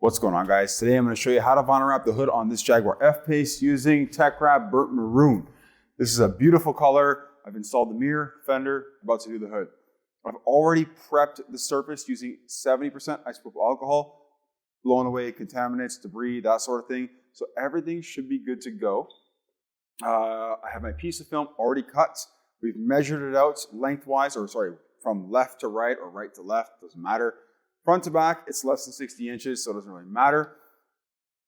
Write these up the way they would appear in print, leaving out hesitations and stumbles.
What's going on, guys? Today I'm going to show you how to vinyl wrap the hood on this Jaguar F-Pace using TeckWrap Burnt Maroon. This is a beautiful color. I've installed the mirror, fender, about to do the hood. I've already prepped the surface using 70% isopropyl alcohol, blowing away contaminants, debris, that sort of thing. So everything should be good to go. I have my piece of film already cut. We've measured it out lengthwise, from left to right or right to left, doesn't matter. Front to back, it's less than 60 inches, so it doesn't really matter.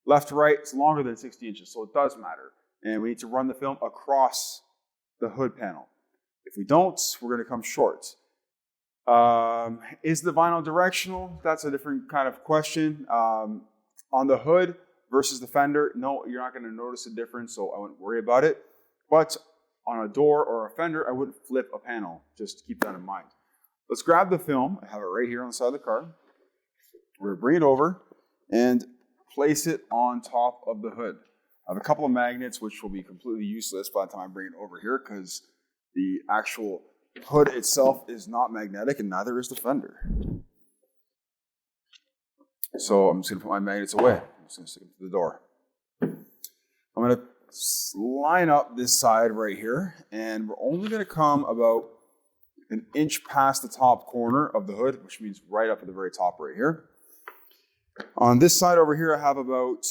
Left to right, it's longer than 60 inches, so it does matter. And we need to run the film across the hood panel. If we don't, we're going to come short. Is the vinyl directional? That's a different kind of question. On the hood versus the fender, no, you're not going to notice a difference, so I wouldn't worry about it. But on a door or a fender, I wouldn't flip a panel. Just keep that in mind. Let's grab the film. I have it right here on the side of the car. We're going to bring it over and place it on top of the hood. I have a couple of magnets which will be completely useless by the time I bring it over here because the actual hood itself is not magnetic and neither is the fender. So I'm just going to put my magnets away. I'm just going to stick them to the door. I'm going to line up this side right here, and we're only going to come about an inch past the top corner of the hood, which means right up at the very top right here. On this side over here, I have about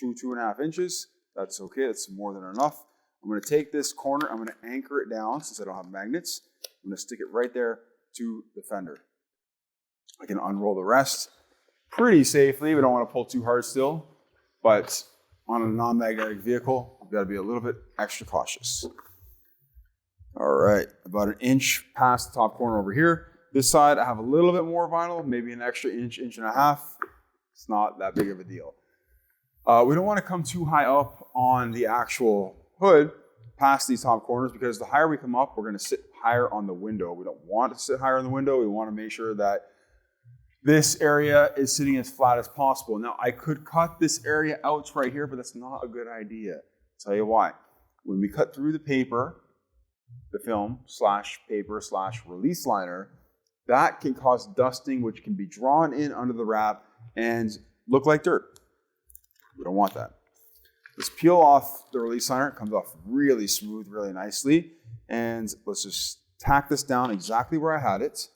2.5 inches. That's okay, that's more than enough. I'm going to take this corner, I'm going to anchor it down since I don't have magnets. I'm going to stick it right there to the fender. I can unroll the rest pretty safely. We don't want to pull too hard still, but on a non-magnetic vehicle, we've got to be a little bit extra cautious. All right, about an inch past the top corner over here. This side, I have a little bit more vinyl, maybe an extra inch, inch and a half. It's not that big of a deal. We don't want to come too high up on the actual hood past these top corners because the higher we come up, we're going to sit higher on the window. We don't want to sit higher on the window. We want to make sure that this area is sitting as flat as possible. Now, I could cut this area out right here, but that's not a good idea. I'll tell you why. When we cut through the paper, the film / paper / release liner, that can cause dusting, which can be drawn in under the wrap and look like dirt. We don't want that. Let's peel off the release liner. It comes off really smooth, really nicely. And let's just tack this down exactly where I had it.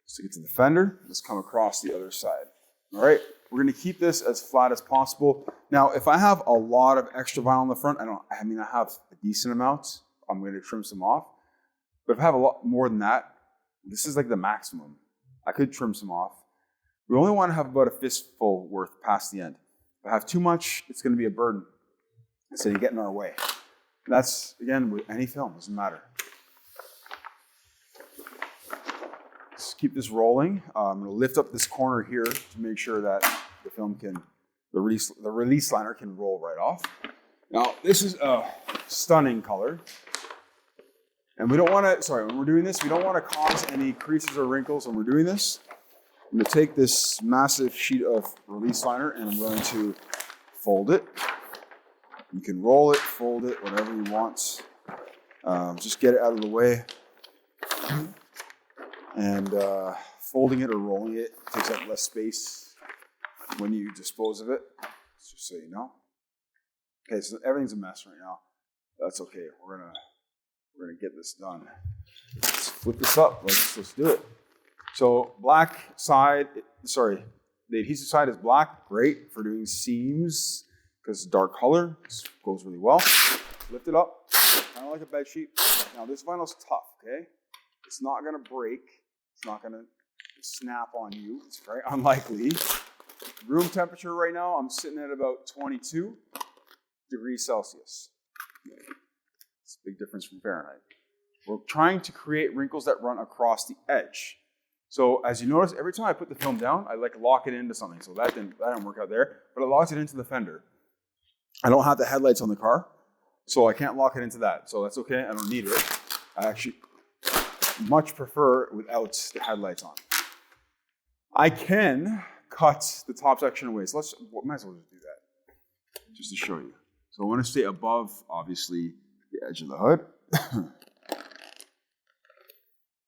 Stick it to the fender. Let's come across the other side. All right, we're going to keep this as flat as possible. Now, if I have a lot of extra vinyl in the front, I have a decent amount. I'm going to trim some off. But if I have a lot more than that, this is like the maximum. I could trim some off. We only want to have about a fistful worth past the end. If I have too much, it's going to be a burden. So you get in our way. And that's, again, with any film, doesn't matter. Let's keep this rolling. I'm going to lift up this corner here to make sure that the film the release liner can roll right off. Now, this is a stunning color. And we don't want to, when we're doing this, we don't want to cause any creases or wrinkles when we're doing this. I'm going to take this massive sheet of release liner and I'm going to fold it. You can roll it, fold it, whatever you want. Just get it out of the way. And folding it or rolling it takes up less space when you dispose of it, just so you know. Okay, so everything's a mess right now. That's okay. We're gonna get this done. Let's flip this up. Let's do it. So black side, the adhesive side is black. Great for doing seams because it's a dark color. This goes really well. Lift it up, kind of like a bed sheet. Now this vinyl's tough, okay? It's not gonna break. It's not gonna snap on you. It's very unlikely. Room temperature right now, I'm sitting at about 22 degrees Celsius. It's a big difference from Fahrenheit. We're trying to create wrinkles that run across the edge. So as you notice, every time I put the film down, I lock it into something. So that didn't work out there, but it locks it into the fender. I don't have the headlights on the car, so I can't lock it into that. So that's okay, I don't need it. I actually much prefer without the headlights on. I can cut the top section away. So might as well just do that, just to show you. So I want to stay above, obviously, the edge of the hood.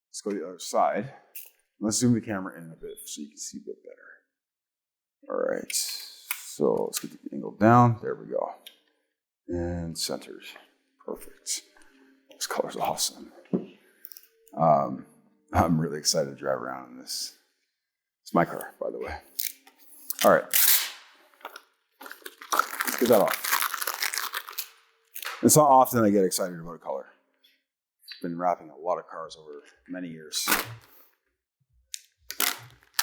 Let's go to the other side. Let's zoom the camera in a bit so you can see a bit better. All right, so let's get the angle down. There we go. And centered. Perfect. This color's awesome. I'm really excited to drive around in this. It's my car, by the way. All right. Let's get that off. It's not often I get excited about a color. I've been wrapping a lot of cars over many years.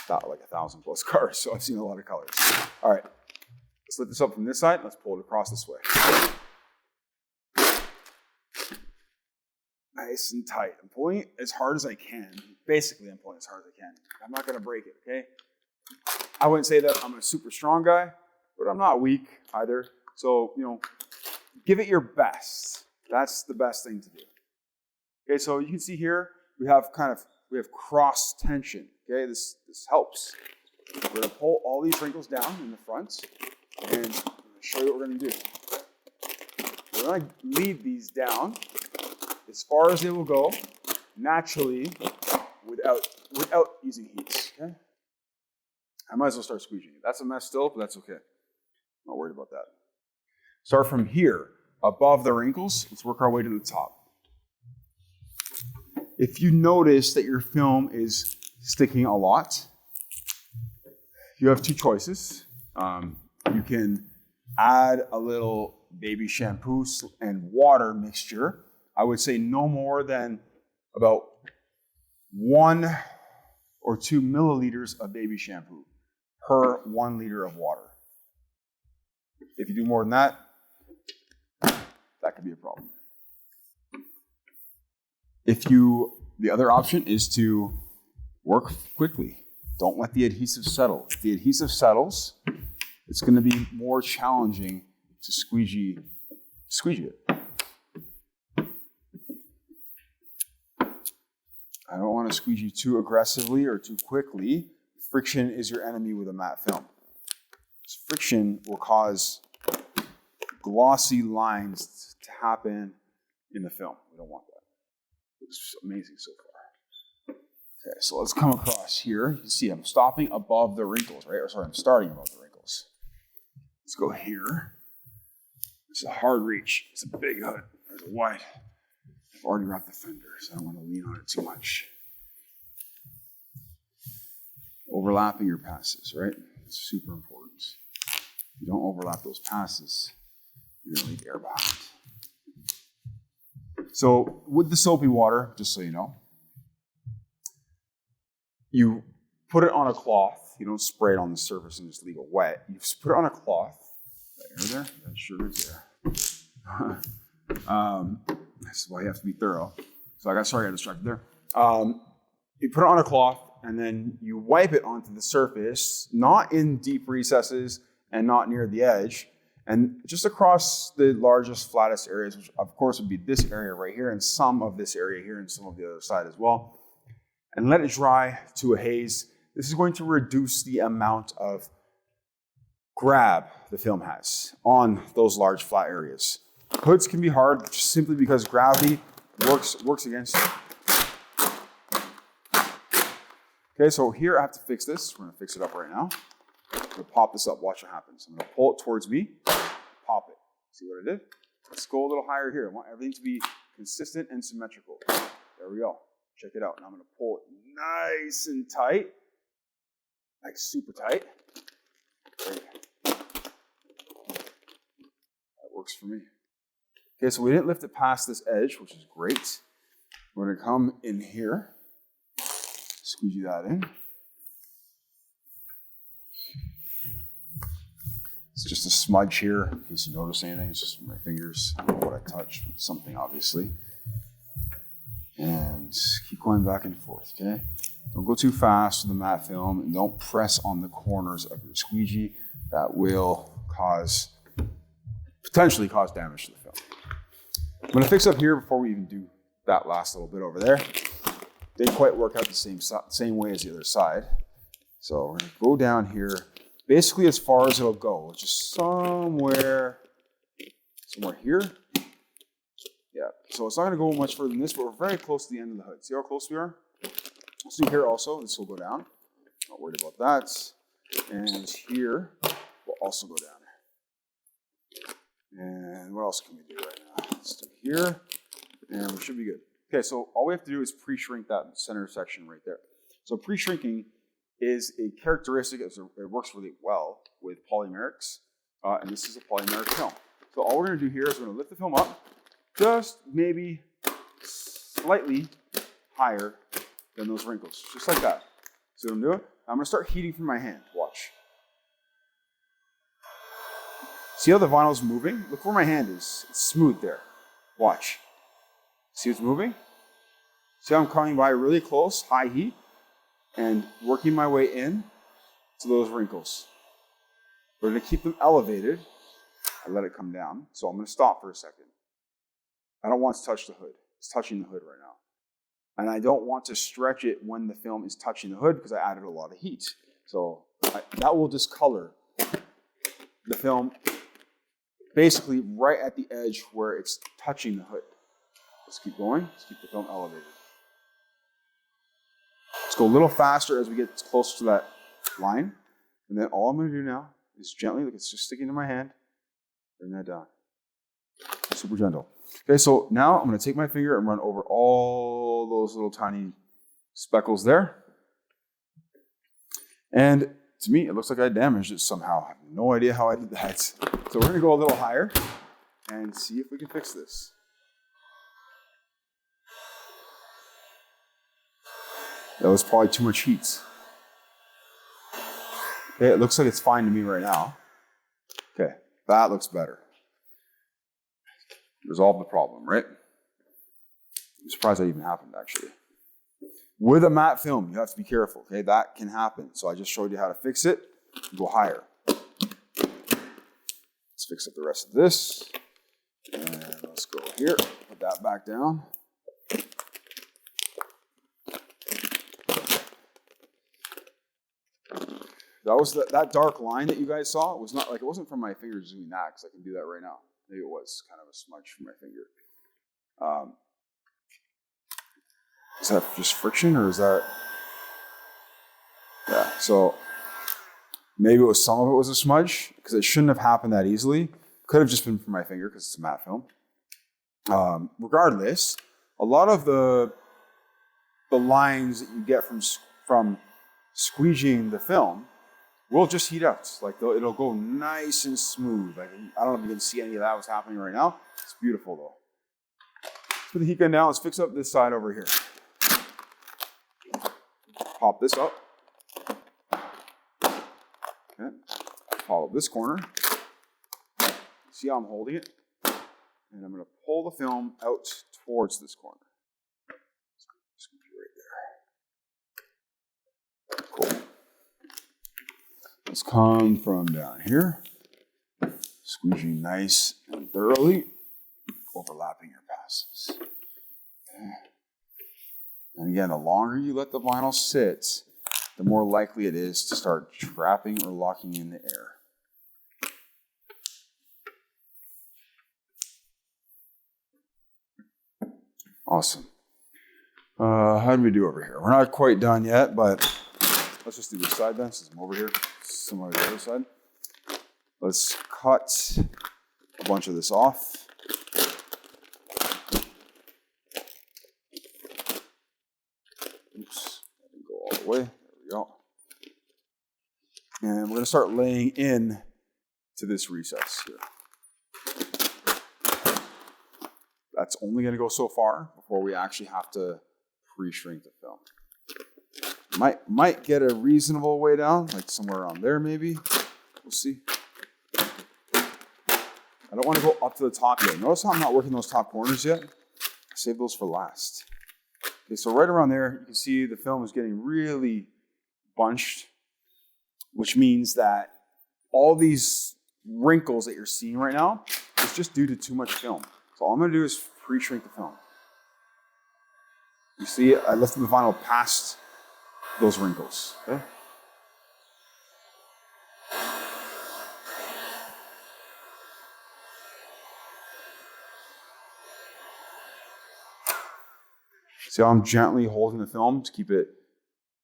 About like 1,000+ cars, so I've seen a lot of colors. All right. Let's lift this up from this side. Let's pull it across this way. Nice and tight. I'm pulling as hard as I can. Basically, I'm pulling as hard as I can. I'm not going to break it, okay? I wouldn't say that I'm a super strong guy, but I'm not weak either. So, give it your best. That's the best thing to do. Okay, so you can see here, we have cross tension. Okay, this helps. We're going to pull all these wrinkles down in the front, and I'm going to show you what we're going to do. We're going to lead these down as far as they will go, naturally, without using heats. Okay? I might as well start squeegeeing. That's a mess still, but that's okay. I'm not worried about that. Start from here, above the wrinkles. Let's work our way to the top. If you notice that your film is sticking a lot, you have two choices. You can add a little baby shampoo and water mixture. I would say no more than about 1 or 2 milliliters of baby shampoo per 1 liter of water. If you do more than that, that could be a problem. The other option is to work quickly. Don't let the adhesive settle. If the adhesive settles, it's going to be more challenging to squeegee it. I don't want to squeegee too aggressively or too quickly. Friction is your enemy with a matte film. Friction will cause glossy lines to happen in the film. We don't want that. It's amazing so far. Okay, so let's come across here. You can see I'm stopping above the wrinkles, right? Or sorry, I'm starting above the wrinkles. Let's go here. It's a hard reach. It's a big hood. There's a wide. I've already wrapped the fender, so I don't want to lean on it too much. Overlapping your passes, right? It's super important. If you don't overlap those passes, you're going to leave air behind. So with the soapy water, just so you know, you put it on a cloth. You don't spray it on the surface and just leave it wet. You just put it on a cloth. That air there? That sugar's there. That's why you have to be thorough. So I got distracted there. You put it on a cloth, and then you wipe it onto the surface, not in deep recesses and not near the edge, and just across the largest, flattest areas, which of course would be this area right here, and some of this area here, and some of the other side as well. And let it dry to a haze. This is going to reduce the amount of grab the film has on those large, flat areas. Hoods can be hard just simply because gravity works against it. Okay, so here I have to fix this. We're going to fix it up right now. I'm going to pop this up. Watch what happens. I'm going to pull it towards me, pop it. See what I did? Let's go a little higher here. I want everything to be consistent and symmetrical. There we go. Check it out. Now I'm going to pull it nice and tight, like super tight. Great. That works for me. Okay, so we didn't lift it past this edge, which is great. We're going to come in here, squeegee that in. It's just a smudge here, in case you notice anything. It's just my fingers. I don't know what I touched, but something obviously. And keep going back and forth, okay? Don't go too fast with the matte film, and don't press on the corners of your squeegee. That will potentially cause damage to the film. I'm going to fix up here before we even do that last little bit over there. Didn't quite work out the same way as the other side. So we're going to go down here, basically as far as it'll go, just somewhere here. Yeah, so it's not going to go much further than this, but we're very close to the end of the hood. See how close we are? Let's do here also. This will go down. Not worried about that. And here will also go down. And what else can we do right now? Let's do here, and we should be good. Okay, so all we have to do is pre-shrink that center section right there. So pre-shrinking is a characteristic, it works really well with polymerics, and this is a polymeric film. So all we're going to do here is we're going to lift the film up, just maybe slightly higher than those wrinkles, just like that. See what I'm doing? I'm going to start heating from my hand. Watch. See how the vinyl's moving? Look where my hand is. It's smooth there. Watch. See it's moving? See how I'm coming by really close, high heat, and working my way in to those wrinkles. We're going to keep them elevated. I let it come down. So I'm going to stop for a second. I don't want to touch the hood. It's touching the hood right now. And I don't want to stretch it when the film is touching the hood because I added a lot of heat. So that will discolor the film basically right at the edge where it's touching the hood. Let's keep going. Let's keep the film elevated. Let's go a little faster as we get closer to that line. And then all I'm going to do now is gently, look, it's just sticking to my hand, bring that down. Super gentle. Okay, so now I'm going to take my finger and run over all those little tiny speckles there. And to me, it looks like I damaged it somehow. I have no idea how I did that. So we're going to go a little higher and see if we can fix this. That was probably too much heat. Okay, it looks like it's fine to me right now. Okay, that looks better. Resolve the problem, right? I'm surprised that even happened, actually. With a matte film, you have to be careful, okay? That can happen. So I just showed you how to fix it. Go higher. Let's fix up the rest of this. And let's go here. Put that back down. That was that dark line that you guys saw. It was not like it wasn't from my fingers doing that because I can do that right now. Maybe it was kind of a smudge from my finger. Is that just friction or is that? Yeah. So maybe it was some of it was a smudge because it shouldn't have happened that easily. Could have just been from my finger because it's a matte film. Regardless, a lot of the lines that you get from squeegeeing the film will just heat up. Like it'll go nice and smooth. Like I don't know if you can see any of that was happening right now. It's beautiful though. Let's put the heat gun down. Let's fix up this side over here. Pop this up. Okay. Pop up this corner. See how I'm holding it? And I'm going to pull the film out towards this corner. Right there. Cool. Let's come from down here. Squeegee nice and thoroughly, overlapping your passes. Okay. And again, the longer you let the vinyl sit, the more likely it is to start trapping or locking in the air. Awesome. How did we do over here? We're not quite done yet, but let's just do this side then, since I'm over here, similar to the other side. Let's cut a bunch of this off. Oops, that didn't go all the way. There we go. And we're going to start laying in to this recess here. That's only going to go so far before we actually have to pre-shrink the film. Might get a reasonable way down, like somewhere around there maybe. We'll see. I don't want to go up to the top yet. Notice how I'm not working those top corners yet? I saved those for last. Okay, so right around there, you can see the film is getting really bunched, which means that all these wrinkles that you're seeing right now is just due to too much film. So all I'm going to do is pre-shrink the film. You see, I lifted the vinyl past those wrinkles. Okay? See how I'm gently holding the film to keep it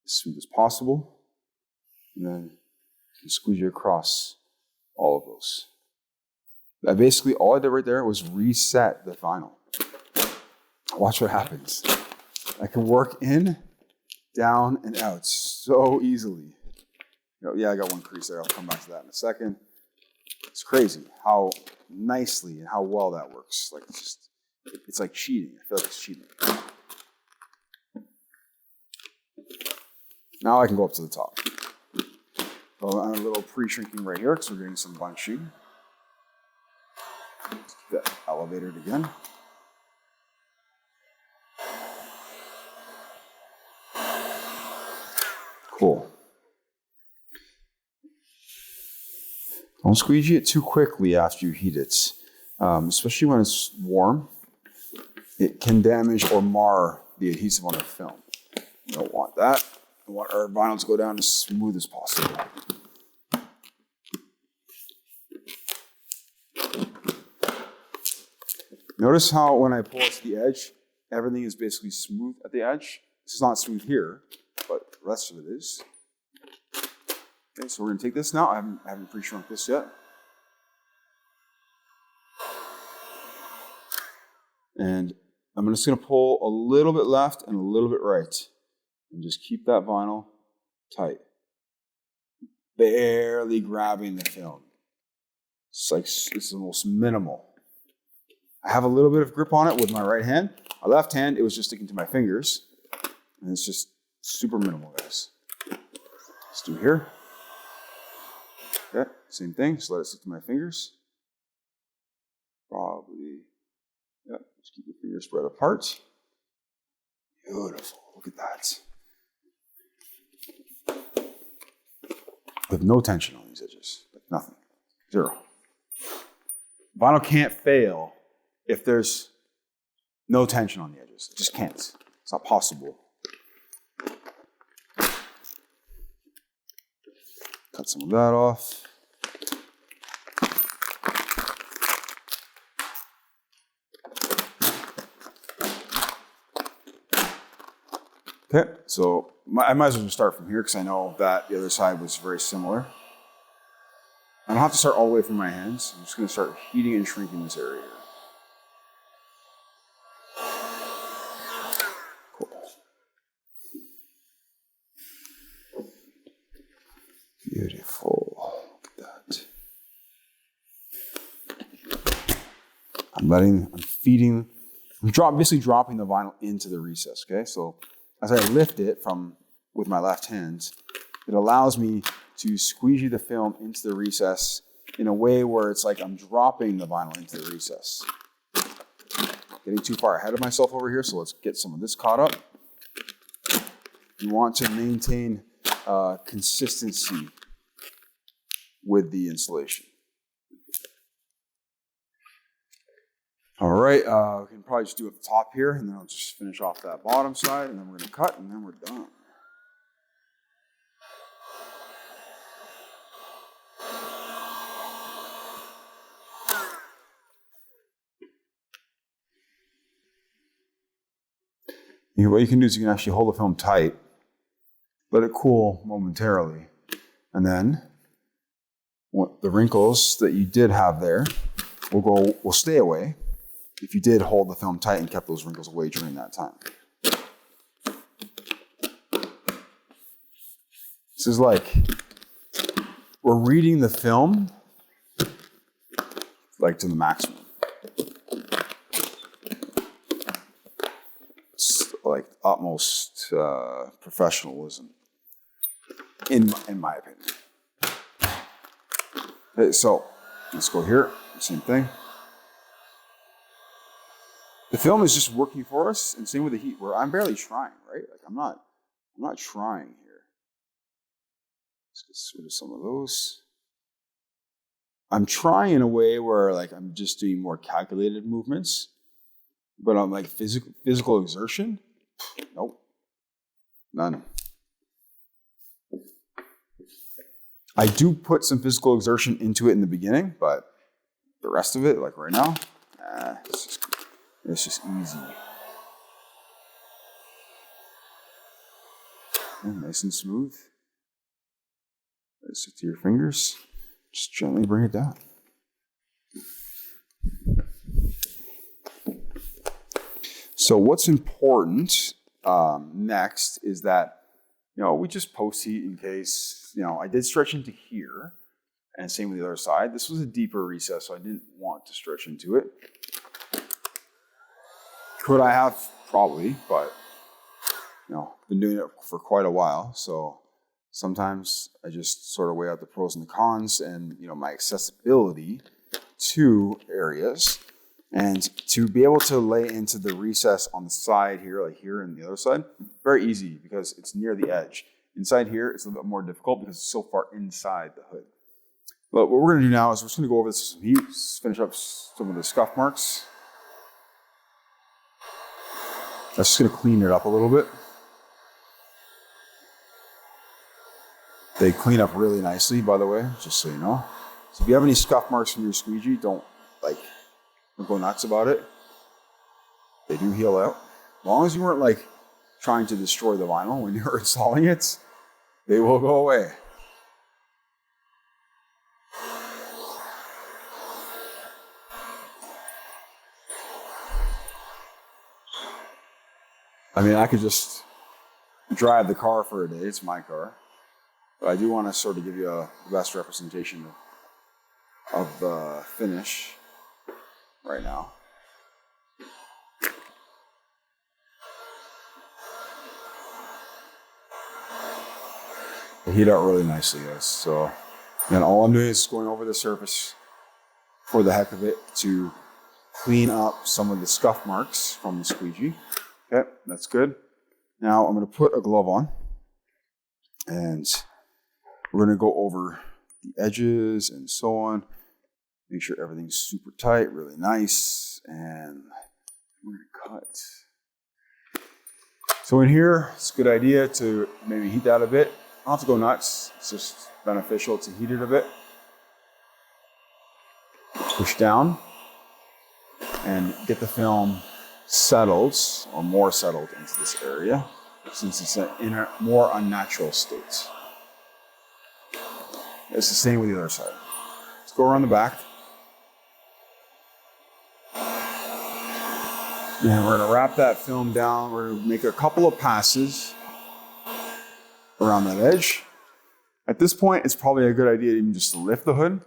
as smooth as possible. And then and squeegee across all of those. Basically, all I did right there was reset the vinyl. Watch what happens. I can work in, down, and out so easily. Yeah, I got one crease there. I'll come back to that in a second. It's crazy how nicely and how well that works. Like it's like cheating. I feel like it's cheating. Now I can go up to the top. So I'm a little pre-shrinking right here because we're getting some bunching. Let's keep that elevated again. Cool. Don't squeegee it too quickly after you heat it, especially when it's warm. It can damage or mar the adhesive on the film. We don't want that. We want our vinyl to go down as smooth as possible. Notice how when I pull it to the edge, everything is basically smooth at the edge. This is not smooth here, but the rest of it is. Okay, so we're going to take this now. I haven't pre-shrunk this yet. And I'm just going to pull a little bit left and a little bit right. And just keep that vinyl tight. Barely grabbing the film. It's almost minimal. I have a little bit of grip on it with my right hand. My left hand, it was just sticking to my fingers. And it's just super minimal, guys. Let's do here. Okay, same thing. Just let it stick to my fingers. Probably, yeah, just keep your fingers spread apart. Beautiful, look at that. With no tension on these edges, like nothing, zero. Vinyl can't fail if there's no tension on the edges. It just can't. It's not possible. Cut some of that off. Okay, so I might as well just start from here because I know that the other side was very similar. I don't have to start all the way from my hands. I'm just going to start heating and shrinking this area here. Beautiful. Look at that. I'm basically dropping the vinyl into the recess, okay? So as I lift it with my left hand, it allows me to squeegee the film into the recess in a way where it's like I'm dropping the vinyl into the recess. Getting too far ahead of myself over here, so let's get some of this caught up. You want to maintain consistency with the installation. All right, we can probably just do it at the top here, and then I'll just finish off that bottom side, and then we're going to cut, and then we're done. What you can do is you can actually hold the film tight, let it cool momentarily, and then the wrinkles that you did have there will stay away if you did hold the film tight and kept those wrinkles away during that time. This is like we're reading the film like to the maximum. It's like utmost professionalism, in my opinion. Okay, so let's go here. Same thing. The film is just working for us, and same with the heat. Where I'm barely trying, right? Like I'm not trying here. Let's get rid of some of those. I'm trying in a way where like I'm just doing more calculated movements, but I'm like physical exertion. Nope, none. I do put some physical exertion into it in the beginning, but the rest of it, like right now, it's just easy. And nice and smooth. Stick to your fingers. Just gently bring it down. So what's important next is that, we just post heat in case, I did stretch into here, and same with the other side. This was a deeper recess, so I didn't want to stretch into it. Could I have? Probably, but, been doing it for quite a while, so sometimes I just sort of weigh out the pros and the cons and, my accessibility to areas. And to be able to lay into the recess on the side here, like here and the other side, very easy because it's near the edge. Inside here, it's a little bit more difficult because it's so far inside the hood. But what we're going to do now is we're just going to go over this with some heat, finish up some of the scuff marks. That's just going to clean it up a little bit. They clean up really nicely, by the way, just so you know. So if you have any scuff marks from your squeegee, don't go nuts about it. They do heal out. As long as you weren't trying to destroy the vinyl when you were installing it, they will go away. I mean, I could just drive the car for a day. It's my car. But I do want to sort of give you the best representation of the finish right now. They heat out really nicely, guys. So, and all I'm doing is going over the surface for the heck of it to clean up some of the scuff marks from the squeegee. Okay, that's good. Now I'm going to put a glove on, and we're going to go over the edges and so on. Make sure everything's super tight, really nice, and we're going to cut. So in here, it's a good idea to maybe heat that a bit. I don't have to go nuts. It's just beneficial to heat it a bit. Push down and get the film settled or more settled into this area since it's in a more unnatural state. It's the same with the other side. Let's go around the back. And we're going to wrap that film down. We're going to make a couple of passes around that edge. At this point, it's probably a good idea to even just lift the hood.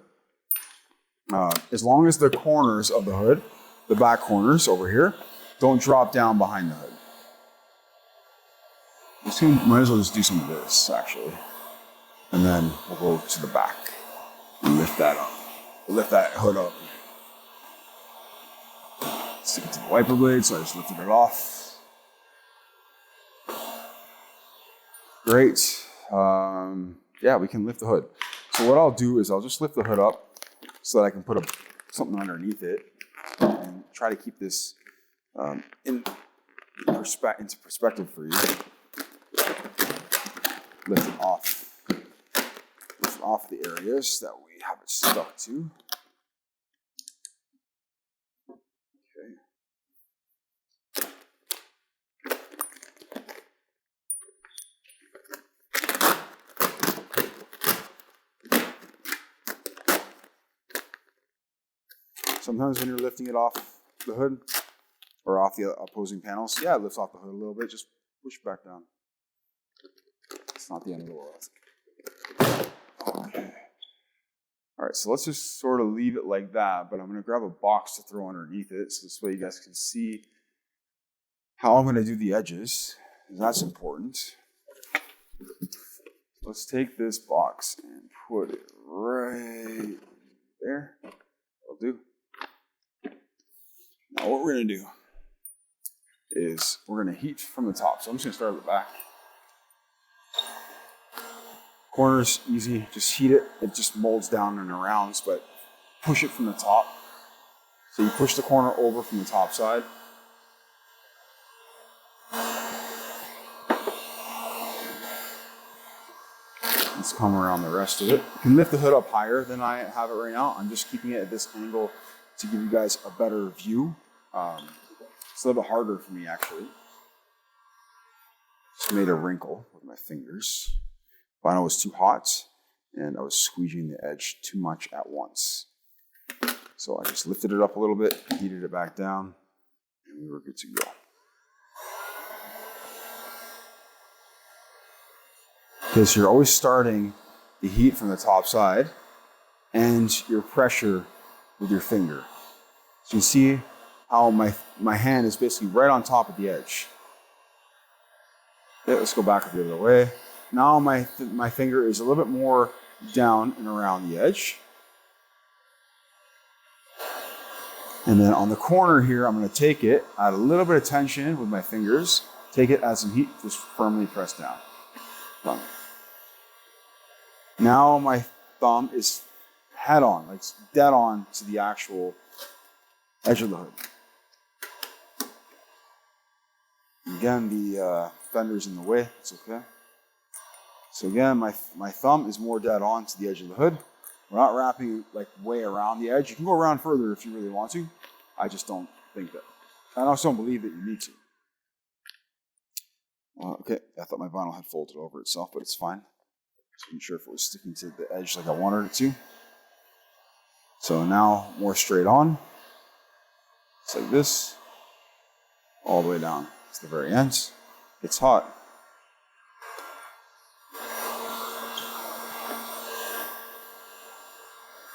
As long as the corners of the hood, the back corners over here, don't drop down behind the hood. Might as well just do some of this, actually. And then we'll go to the back and lift that up. We'll lift that hood up. Stick it to the wiper blade, so I just lifted it off. Great. Yeah, we can lift the hood. So what I'll do is I'll just lift the hood up so that I can put something underneath it and try to keep this into perspective for you. Lift it off. Lift off the areas that we have it stuck to. Sometimes when you're lifting it off the hood or off the opposing panels, yeah, it lifts off the hood a little bit. Just push back down. It's not the end of the world. Okay. All right, so let's just sort of leave it like that, but I'm going to grab a box to throw underneath it so this way you guys can see how I'm going to do the edges. That's important. Let's take this box and put it right there. That'll do. Now what we're going to do is we're going to heat from the top. So I'm just going to start at the back. Corners, easy. Just heat it. It just molds down and arounds, but push it from the top. So you push the corner over from the top side. Let's come around the rest of it. You can lift the hood up higher than I have it right now. I'm just keeping it at this angle to give you guys a better view. It's a little bit harder for me, actually. Just made a wrinkle with my fingers. Vinyl was too hot. and I was squeegeeing the edge too much at once. So I just lifted it up a little bit, heated it back down, and we were good to go. Okay, so you're always starting the heat from the top side and your pressure with your finger. So you see how my hand is basically right on top of the edge. Okay, let's go back the other way. Now my finger is a little bit more down and around the edge. And then on the corner here, I'm going to take it, add a little bit of tension with my fingers, take it, add some heat, just firmly press down. Done. Now my thumb is head on, like it's dead on to the actual edge of the hood. Again, the fender's in the way, it's okay. So again, my thumb is more dead on to the edge of the hood. We're not wrapping like way around the edge. You can go around further if you really want to. I just don't think that. I also don't believe that you need to. Okay, I thought my vinyl had folded over itself, but it's fine. Just wasn't sure if it was sticking to the edge like I wanted it to. So now more straight on. It's like this, all the way down to the very end. It's hot.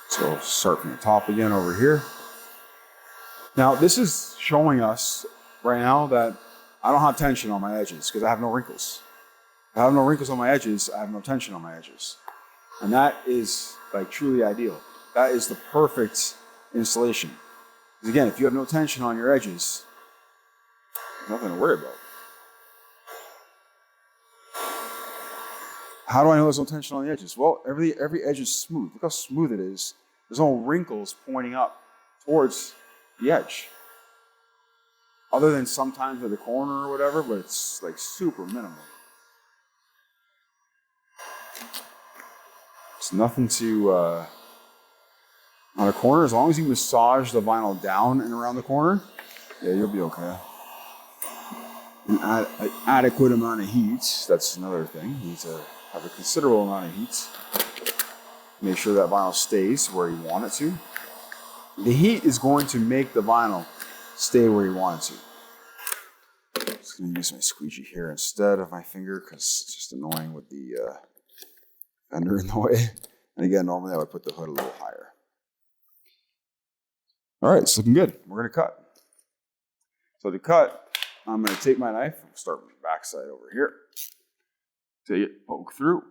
So start from the top again over here. Now this is showing us right now that I don't have tension on my edges because I have no wrinkles. If I have no wrinkles on my edges, I have no tension on my edges. And that is like truly ideal. That is the perfect installation. Because again, if you have no tension on your edges, there's nothing to worry about. How do I know there's no tension on the edges? Well, every edge is smooth. Look how smooth it is. There's no wrinkles pointing up towards the edge. Other than sometimes at the corner or whatever, but it's like super minimal. It's nothing to, on a corner, as long as you massage the vinyl down and around the corner, yeah, you'll be okay. And add an adequate amount of heat, that's another thing. You need to have a considerable amount of heat. Make sure that vinyl stays where you want it to. The heat is going to make the vinyl stay where you want it to. I'm just going to use my squeegee here instead of my finger because it's just annoying with the fender in the way. And again, normally I would put the hood a little higher. All right, it's looking good. We're going to cut. So to cut, I'm going to take my knife. I'll start with the back side over here. Take it, poke through.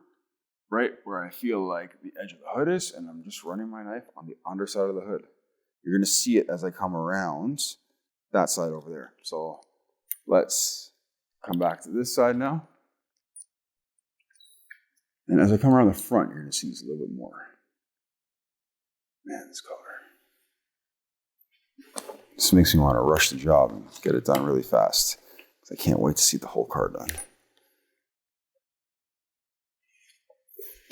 Right where I feel like the edge of the hood is, and I'm just running my knife on the underside of the hood. You're going to see it as I come around that side over there. So let's come back to this side now. And as I come around the front, you're going to see this a little bit more. Man, this color. This makes me want to rush the job and get it done really fast. I can't wait to see the whole car done.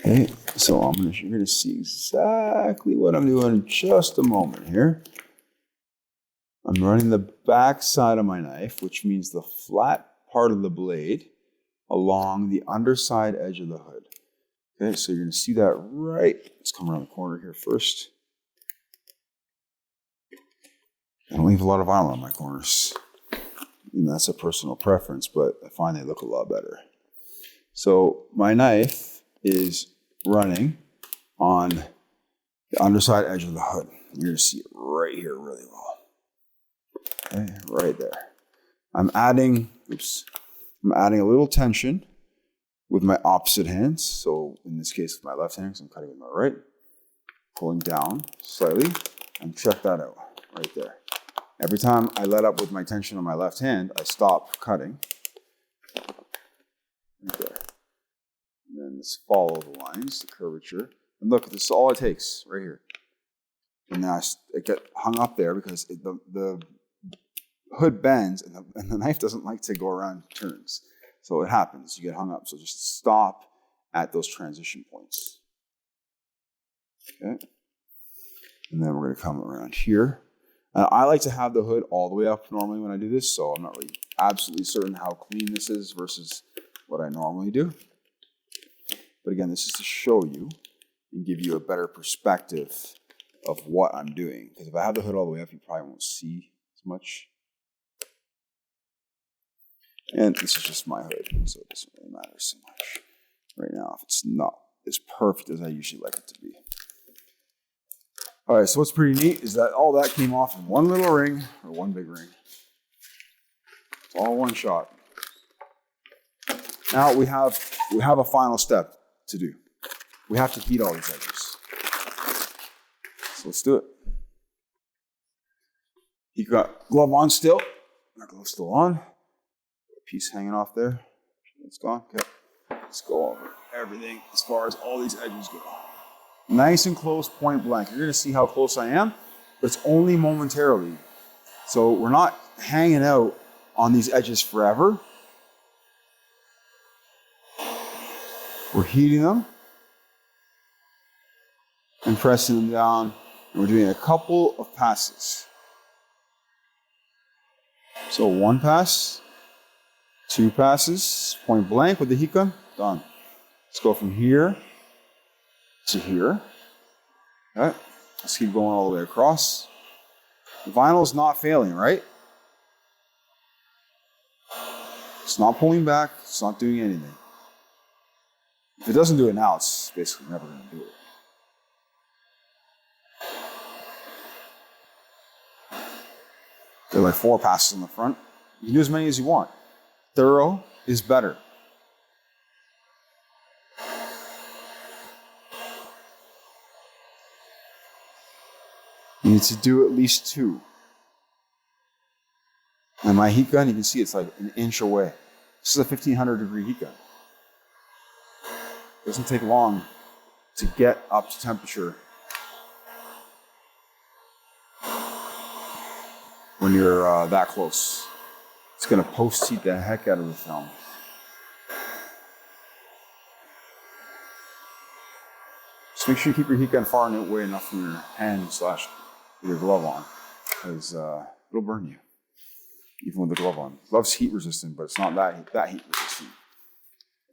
Okay, so you're going to see exactly what I'm doing in just a moment here. I'm running the back side of my knife, which means the flat part of the blade along the underside edge of the hood. Okay, so you're going to see that right. Let's come around the corner here first. I don't leave a lot of vinyl on my corners. And that's a personal preference, but I find they look a lot better. So my knife is running on the underside edge of the hood. You're going to see it right here really well. Okay, right there. I'm adding a little tension with my opposite hand. So in this case, with my left hand, because I'm cutting with my right. Pulling down slightly, and check that out, right there. Every time I let up with my tension on my left hand, I stop cutting. Right there. And then just follow the lines, the curvature. And look, this is all it takes, right here. And now I get hung up there because the hood bends and the knife doesn't like to go around turns. So it happens, you get hung up. So just stop at those transition points. Okay. And then we're going to come around here. I like to have the hood all the way up normally when I do this, so I'm not really absolutely certain how clean this is versus what I normally do. But again, this is to show you and give you a better perspective of what I'm doing. Because if I have the hood all the way up, you probably won't see as much. And this is just my hood, so it doesn't really matter so much right now if it's not as perfect as I usually like it to be. All right, so what's pretty neat is that all that came off in one little ring, or one big ring. It's all one shot. Now we have a final step to do. We have to heat all these edges. So let's do it. You got glove on still. Our glove's still on. Piece hanging off there. It's gone. Okay. Let's go over everything as far as all these edges go. Nice and close, point blank. You're going to see how close I am, but it's only momentarily. So we're not hanging out on these edges forever. We're heating them and pressing them down. And we're doing a couple of passes. So one pass, two passes, point blank with the heat gun, done. Let's go from here to here. Okay. Let's keep going all the way across. The vinyl is not failing, right? It's not pulling back. It's not doing anything. If it doesn't do it now, it's basically never going to do it. There are like 4 passes on the front. You can do as many as you want. Thorough is better. You need to do at least 2. And my heat gun, you can see it's like an inch away. This is a 1500 degree heat gun. It doesn't take long to get up to temperature when you're that close. It's going to post-heat the heck out of the film. Just make sure you keep your heat gun far away enough from your hand / your glove on, because it'll burn you, even with the glove on. Glove's heat resistant, but it's not that heat resistant.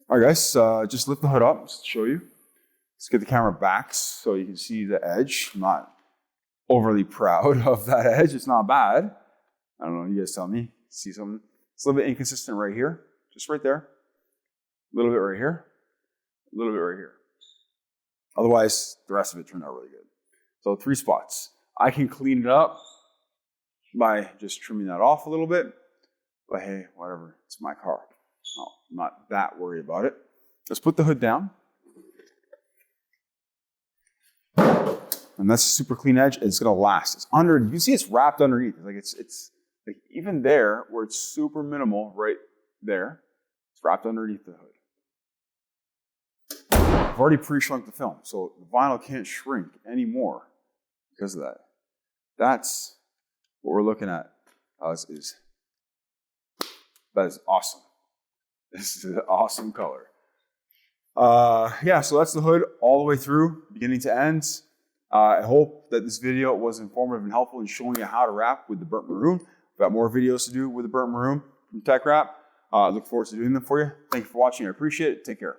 All right, guys, just lift the hood up just to show you. Let's get the camera back so you can see the edge. I'm not overly proud of that edge. It's not bad. I don't know, you guys tell me. See something? It's a little bit inconsistent right here, just right there. A little bit right here, a little bit right here. Otherwise, the rest of it turned out really good. So 3 spots. I can clean it up by just trimming that off a little bit. But hey, whatever, it's my car. No, I'm not that worried about it. Let's put the hood down. And that's a super clean edge. It's gonna last. It's under, you can see it's wrapped underneath. It's like even there where it's super minimal, right there, it's wrapped underneath the hood. I've already pre-shrunk the film, so the vinyl can't shrink anymore because of that. That's what we're looking at. That is awesome. This is an awesome color. Yeah, so that's the hood all the way through, beginning to end. I hope that this video was informative and helpful in showing you how to wrap with the burnt maroon. We've got more videos to do with the burnt maroon from TeckWrap. I look forward to doing them for you. Thank you for watching. I appreciate it. Take care.